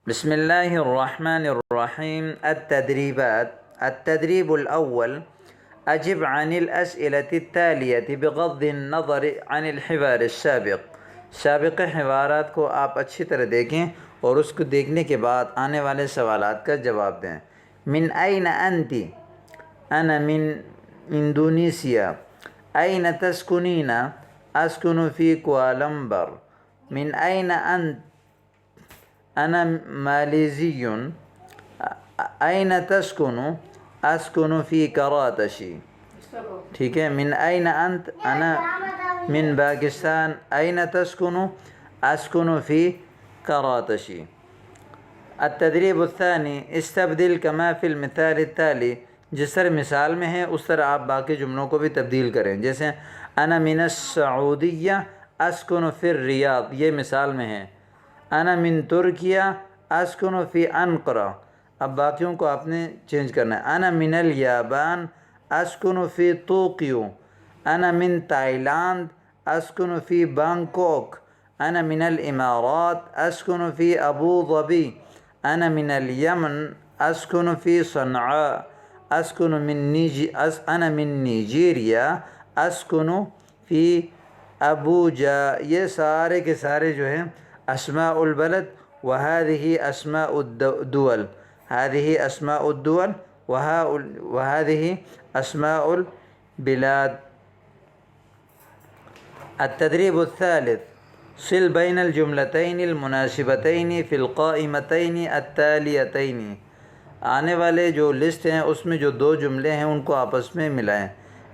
بسم الله الرحمن الرحيم. التدريبات. التدريب الأول: أجب عن الأسئلة التالية بغض النظر عن الحوار السابق. سابق حوارات کو آپ اچھی طرح دیکھیں اور اس کو دیکھنے کے بعد آنے والے سوالات کا جواب دیں. من أين أنت؟ أنا من إندونيسيا. أين تسكنين؟ أسكن في كوالالمبور. من أين أنت؟ أنا ماليزي. أين تسكن؟ أسكن في كراتشي. ٹھیک ہے. من أين أنت؟ أنا من باکستان. أين تسكن؟ أسكن في كراتشي. التدريب الثاني: استبدل كما في المثال التالي. جس طرح مثال میں ہے اس طرح آپ باقی جملوں کو بھی تبدیل کریں. جیسے أنا من السعودية أسكن في الرياض، یہ مثال میں ہے. أنا من ترکیہ أسكن في أنقرة. اب باقیوں کو آپ نے چینج کرنا ہے. أنا من اليابان أسكن في طوكيو. أنا من تائیلانڈ أسكن في بانكوك. أنا من الإمارات أسكن في أبو ظبي. أنا من اليمن أسكن في صنعاء. أنا من نيجيريا أسكن في أبوجا. یہ سارے کے سارے جو ہیں اسماء البلد، وهذه أسماء الدول. هذه أسماء الدول وهذه أسماء البلاد. التدريب الثالث: صل بين الجملتين المناسبتين في القائمتين التاليتين. آنے والے جو لسٹ ہیں اس میں جو دو جملے ہیں ان کو آپس میں ملائیں.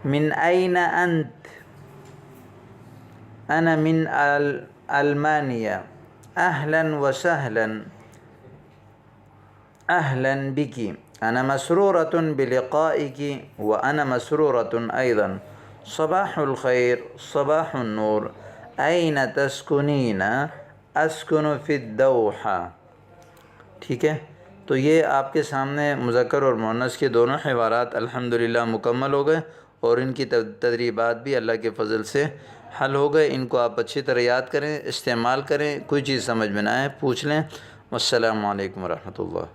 من أين أنت؟ أنا من ألمانيا. أهلا وسهلا. أهلا بك. أنا مسرورة بلقائك وأنا مسرورة أيضا. صباح الخير. صباح النور. أين تسكنين؟ أسكن في الدوحة. ٹھیک ہے. تو یہ آپ کے سامنے مذکر اور مؤنث کے دونوں حوارات الحمدللہ مکمل ہو گئے اور ان کی تدریبات بھی اللہ کے فضل سے حل ہو گئے. ان کو آپ اچھی طرح یاد کریں، استعمال کریں. کوئی چیز سمجھ میں نہ آئے پوچھ لیں. والسلام علیکم ورحمۃ اللہ.